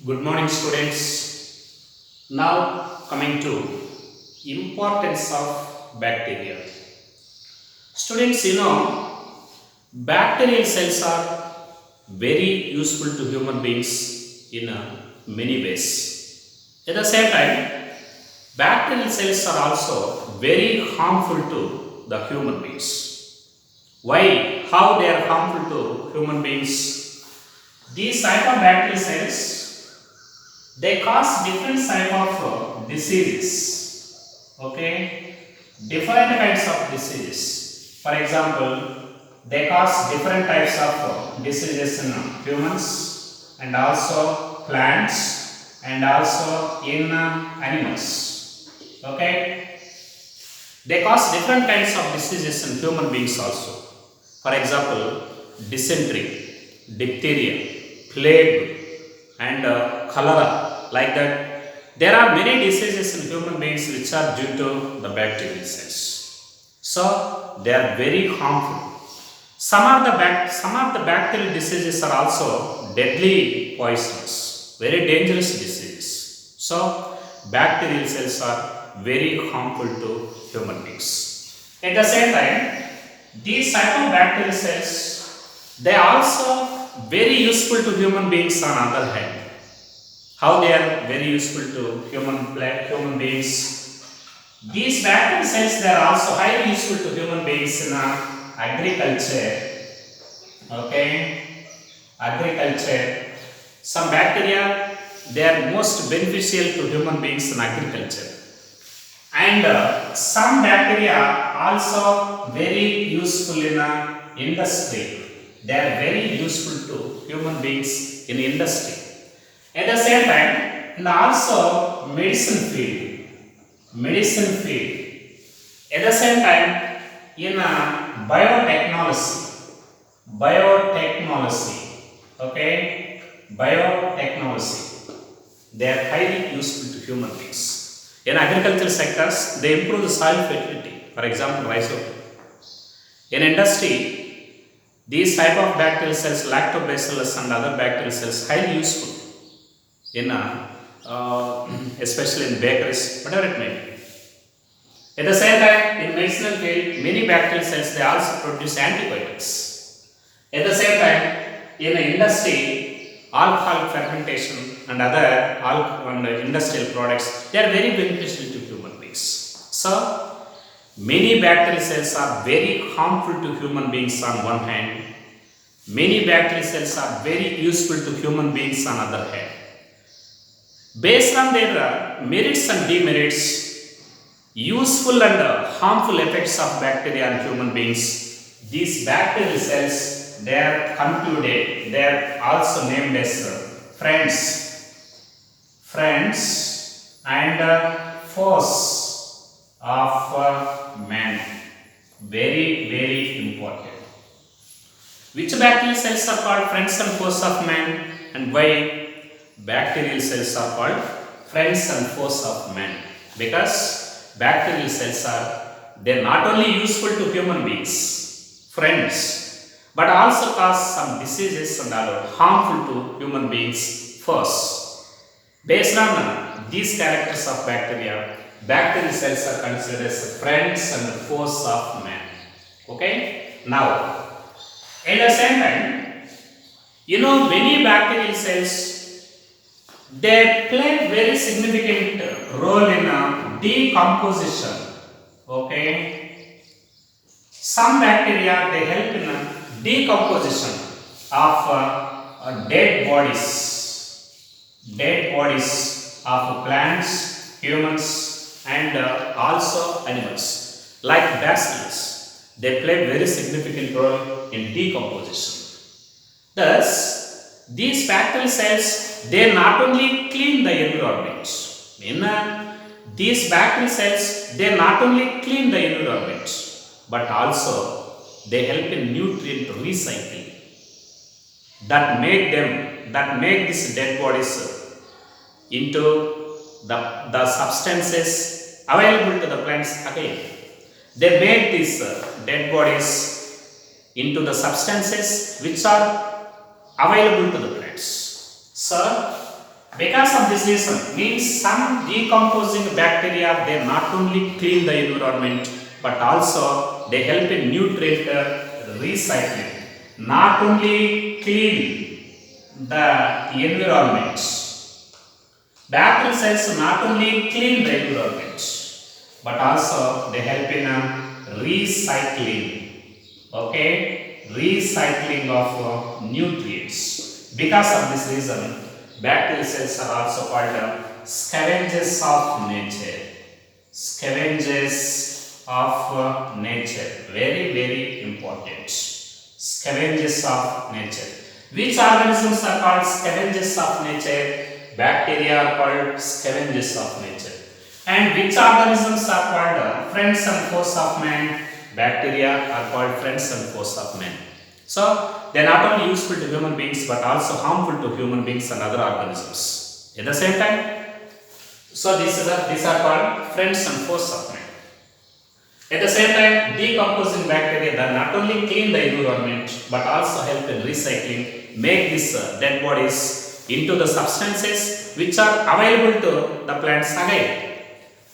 Good morning, students. Now coming to importance of bacteria. Students, bacterial cells are very useful to human beings in many ways. At the same time, bacterial cells are also very harmful to the human beings. Why? How they are harmful to human beings? These type of bacterial cells they cause different type of diseases. Okay, different kinds of diseases. For example, they cause different types of diseases in humans and also plants and also in animals. Okay, they cause different kinds of diseases in human beings also. For example, dysentery, diphtheria, plague, and cholera. Like that, there are many diseases in human beings which are due to the bacterial cells. So they are very harmful. Some of the bacterial diseases are also deadly poisonous, very dangerous diseases. So bacterial cells are very harmful to human beings. At the same time, these type of bacterial cells they are also very useful to human beings on other hand. How they are very useful to human beings? These bacterial cells they are also highly useful to human beings in agriculture. Okay, agriculture. Some bacteria they are most beneficial to human beings in agriculture, and some bacteria also very useful in industry. They are very useful to human beings in industry. At the same time, and also medicine field. At the same time, in biotechnology, okay, biotechnology, they are highly useful to human beings. In agricultural sectors, they improve the soil fertility. For example, rhizome. In industry, these type of bacterial cells, lactobacillus and other bacterial cells, highly useful in especially in bakeries, whatever it may be. At the same time, in medicinal field, many bacterial cells they also produce antibiotics. At the same time, in industry, alcohol fermentation and other alcohol and industrial products, they are very beneficial to human beings. So, many bacterial cells are very harmful to human beings on one hand. Many bacterial cells are very useful to human beings on other hand. Based on their merits and demerits, useful and harmful effects of bacteria on human beings, these bacterial cells they are concluded, they are also named as friends and foes of man. Very important. Which bacterial cells are called friends and foes of man, and why? Bacterial cells are called friends and foes of man because bacterial cells are they not only useful to human beings, friends, but also cause some diseases and are harmful to human beings first. Based on these characters of bacteria, bacterial cells are considered as friends and foes of man. Okay? Now, at the same time, many bacterial cells they play very significant role in decomposition. Okay, some bacteria they help in decomposition of dead bodies of plants, humans, and also animals like bacillus. They play very significant role in decomposition. Thus, these bacterial cells they not only clean the environment. In these bacterial cells they not only clean the environment but also they help in nutrient recycling that make these dead bodies into the substances available to the plants again. They make these dead bodies into the substances which are available to the plants. So, Because of this reason, means some decomposing bacteria, they not only clean the environment but also they help in nutrient recycling. Not only clean the environment, bacterial cells not only clean the environment but also they help in recycling. Okay, recycling of nutrients. Because of this reason, bacterial cells are also called scavengers of nature. Scavengers of nature. Very, very important. Scavengers of nature. Which organisms are called scavengers of nature? Bacteria are called scavengers of nature. And which organisms are called friends and foes of man? Bacteria are called friends and foes of man. So, they are not only useful to human beings but also harmful to human beings and other organisms. At the same time, so these are called friends and foes of man. At the same time, decomposing bacteria that not only clean the environment but also help in recycling, make these dead bodies into the substances which are available to the plants again.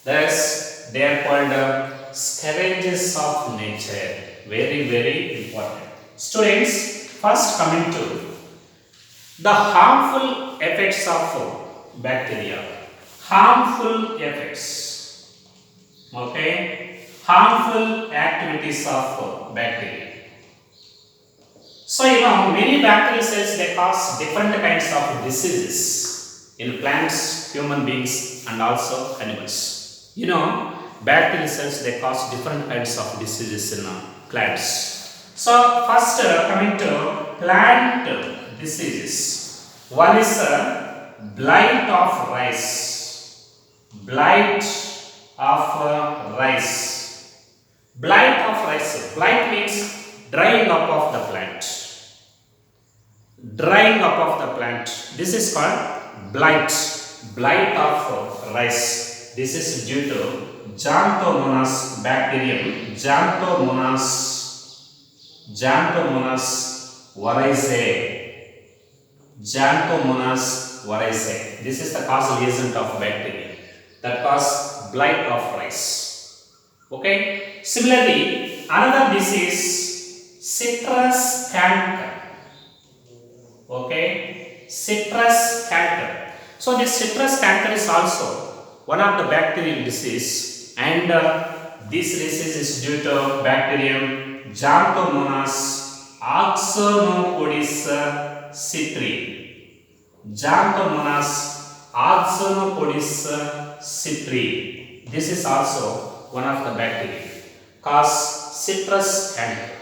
Thus, they are called scavengers of nature. Very, very important. Students, first coming to the harmful effects of bacteria. Harmful effects. Okay. Harmful activities of bacteria. So, many bacterial cells, they cause different kinds of diseases in plants, human beings, and also animals. Bacterial cells, they cause different kinds of diseases in plants. So, first coming to plant diseases. One is blight of rice. Blight of rice. Blight of rice. Blight means drying up of the plant. Drying up of the plant. This is called blight. Blight of rice. This is due to Xanthomonas bacterium. Xanthomonas variceae. Xanthomonas variceae. This is the causal agent of bacteria that cause blight of rice. Okay. Similarly, another disease, citrus canker. Okay. Citrus canker. So this citrus canker is also one of the bacterial disease, and this disease is due to bacterium Xanthomonas oxonopodis citri. Xanthomonas oxonopodis citri. This is also one of the bacteria cause citrus canker.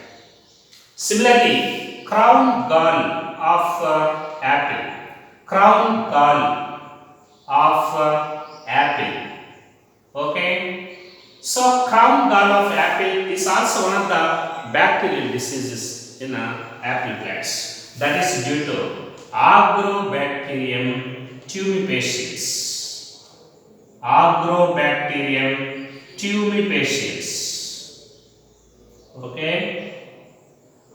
Similarly, crown gall of apple. Crown gall of apple. Okay. So, crown gall of apple is also one of the bacterial diseases in apple plants. That is due to Agrobacterium tumefaciens. Agrobacterium tumefaciens. Okay.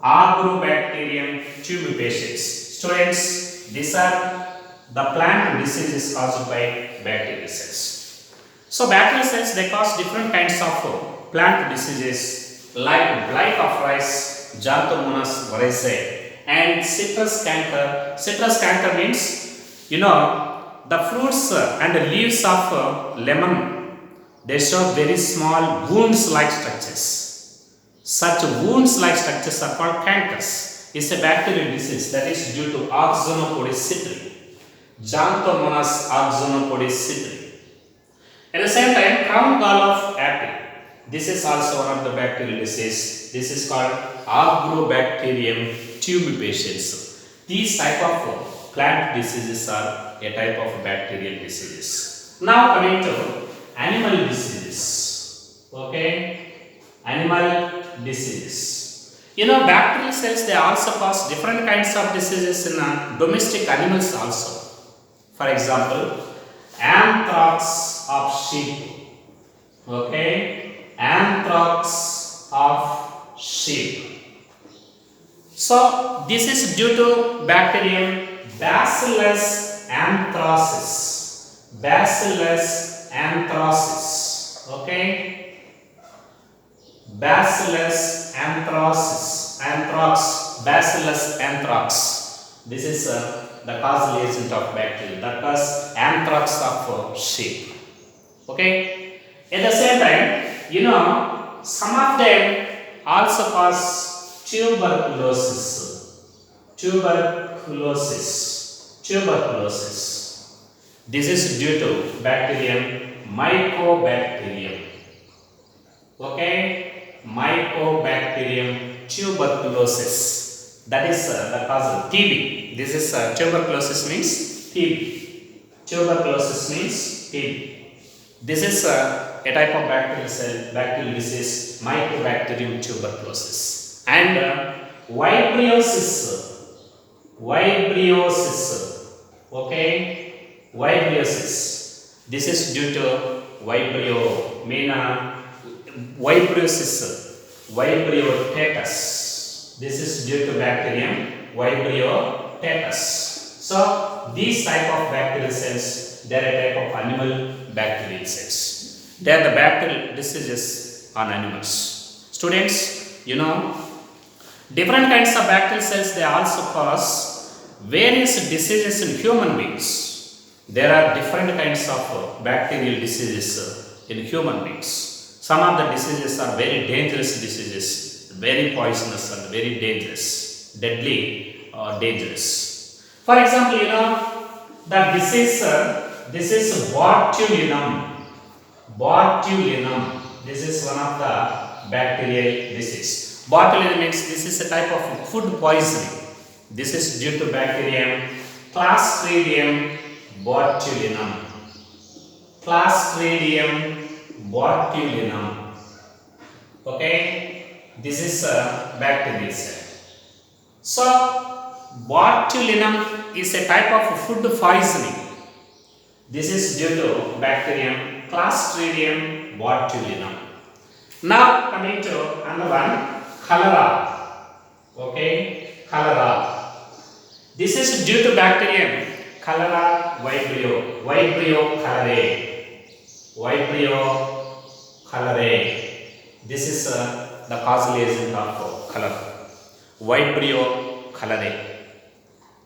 Agrobacterium tumefaciens. Students, these are the plant diseases caused by bacterial cells. So, bacterial cells, they cause different kinds of plant diseases like blight of rice, Xanthomonas variceae, and citrus canker. Citrus canker means, the fruits and the leaves of lemon, they show very small wounds-like structures. Such wounds-like structures are called cankers. It's a bacterial disease that is due to Oxonopodis citri. Xanthomonas oxonopodis citri. At the same time, crown gall of apple. This is also one of the bacterial disease. This is called Agrobacterium tumefaciens. These type of plant diseases are a type of bacterial diseases. Now coming to animal diseases. Okay, animal diseases. Bacterial cells, they also cause different kinds of diseases in domestic animals also. For example, anthrax of sheep. Okay, anthrax of sheep. So this is due to bacterium Bacillus anthracis. Bacillus anthracis. Okay. Bacillus anthracis. Anthrax. Bacillus anthrax. This is the causal agent of bacteria that cause anthrax of sheep. Okay. At the same time, some of them also cause tuberculosis. Tuberculosis. This is due to bacterium Mycobacterium. Okay, Mycobacterium tuberculosis. That is the cause of TB. This is tuberculosis means TB. Tuberculosis means TB. This is a type of bacterial disease, Mycobacterium tuberculosis. And vibriosis. Okay, vibriosis. This is due to vibrio, vibrio tetus. This is due to bacterium vibrio tetus. So these type of bacterial cells, they are a type of animal bacterial cells. They are the bacterial diseases on animals. Students, different kinds of bacterial cells, they also cause various diseases in human beings. There are different kinds of bacterial diseases in human beings. Some of the diseases are very dangerous diseases, very poisonous and very dangerous, deadly or dangerous. For example, the disease, this is botulinum. This is one of the bacterial disease. Botulinum means this is a type of food poisoning. This is due to bacterium Clostridium botulinum. Okay, this is a bacterial cell. So, botulinum is a type of food poisoning. This is due to bacterium Clostridium botulinum. Now coming to another one, cholera. Okay, cholera. This is due to bacterium cholera vibrio cholerae. This is the causal agent of cholera, vibrio cholerae.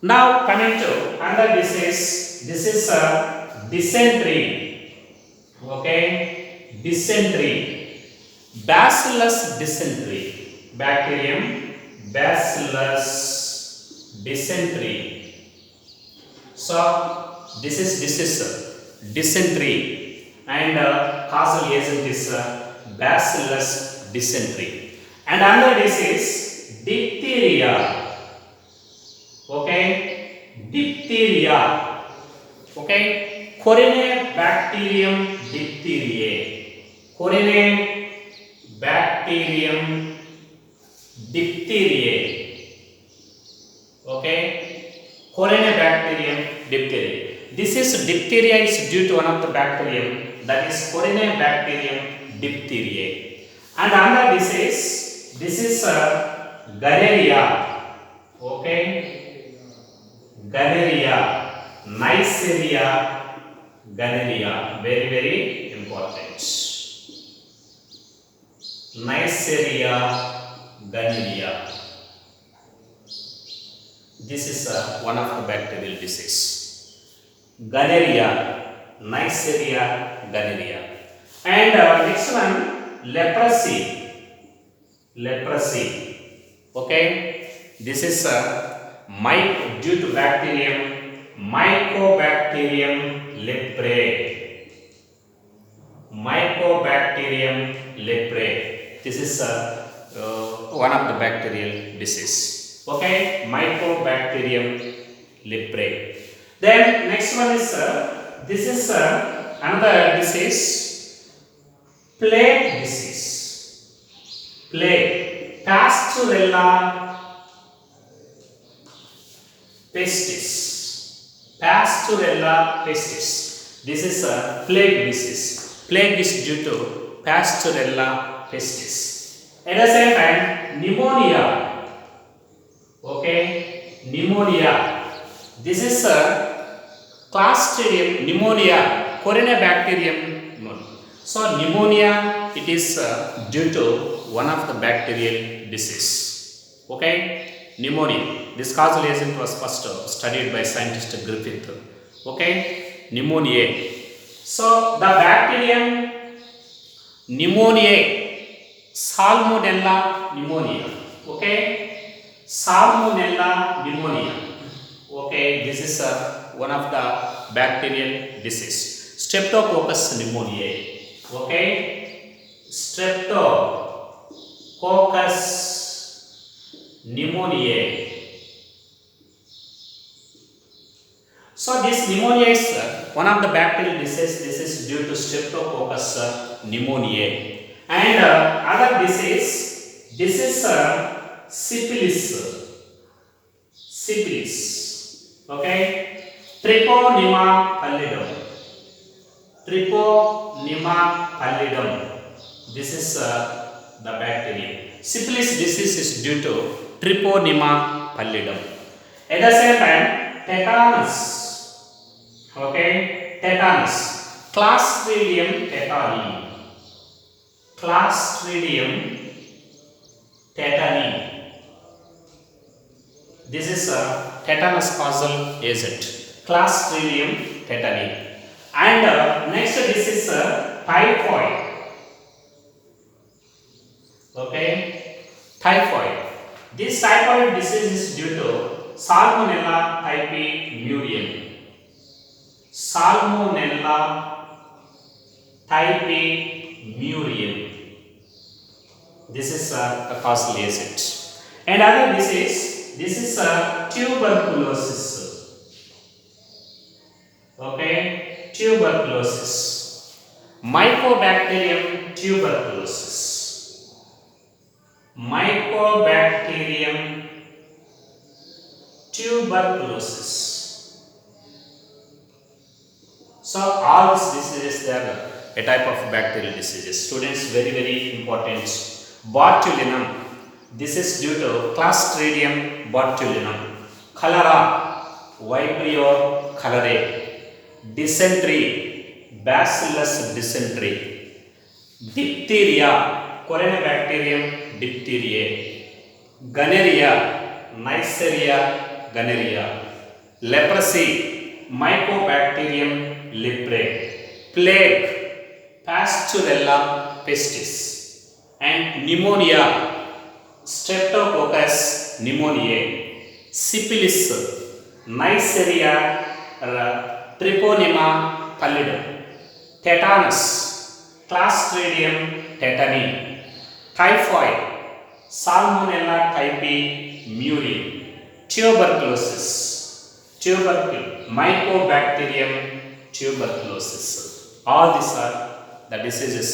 Now coming to another disease, this is dysentery. Okay, dysentery, Bacillus dysentery, bacterium Bacillus dysentery. So this is dysentery and causal agent is Bacillus dysentery. And another disease, diphtheria. Okay, diphtheria. Okay, Corynebacterium diphtheriae. Corynebacterium diphtheriae. Okay, Corynebacterium diphtheriae. This is diphtheria is due to one of the bacterium, that is Corynebacterium diphtheriae. And another disease, this is gonorrhea. Okay, gonorrhea, Neisseria gonorrhea, very very important. Neisseria gonorrhea. This is one of the bacterial disease. Gonorrhea, Neisseria gonorrhea. And next one, leprosy. Okay, this is due to bacterium Mycobacterium leprae. This is one of the bacterial disease. Okay, Mycobacterium leprae. Then next one is this is another disease, plague disease. Plague, Pasturella pestis. This is a plague disease. Plague is due to Pasturella pestis. At the same time, pneumonia. Okay, pneumonia. This is Clostridium pneumonia, Corynebacterium. No. So pneumonia, it is due to one of the bacterial disease. Okay, pneumonia. This causal agent was first studied by scientist Griffith. Okay, pneumonia. So the bacterium pneumoniae, Salmonella pneumonia. Okay, Salmonella pneumonia. Okay, this is one of the bacterial disease. Streptococcus pneumoniae. Okay, Streptococcus pneumoniae. So this pneumonia is one of the bacterial disease. This is due to Streptococcus pneumoniae. And other disease, this is syphilis. Syphilis. Okay, Treponema pallidum. Treponema pallidum. This is the bacteria. Syphilis disease is due to Treponema pallidum. At the same time, tetanus. Okay, tetanus. Clostridium tetani. Clostridium tetani. This is a tetanus causal agent. Clostridium tetani. And next this is typhoid. Okay, typhoid. This typhoid disease is due to Salmonella typhi murium. Salmonella typhi murium. This is a causal agent. And other disease, this is tuberculosis. Okay, tuberculosis. Mycobacterium tuberculosis. Mycobacterium tuberculosis. So all these diseases, they are a type of bacterial diseases. Students, very important. Botulinum. This is due to Clostridium botulinum. Cholera, Vibrio cholerae. Dysentery, Bacillus dysentery. Diphtheria, Corynebacterium diphtheriae. Gonorrhea, Neisseria gonorrhea. Leprosy, Mycobacterium leprae. Plague, Pasturella pestis. And pneumonia, Streptococcus pneumoniae. Syphilis, Neisseria treponema pallidum. Tetanus, Clostridium tetani. Typhoid, Salmonella typhi murium. Tuberculosis, Mycobacterium tuberculosis. All these are the diseases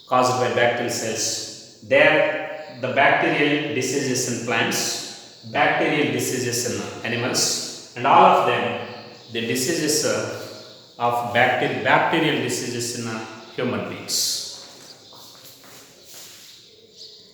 caused by bacterial cells. There, the bacterial diseases in plants, bacterial diseases in animals, and all of them, the diseases of bacterial diseases in human beings.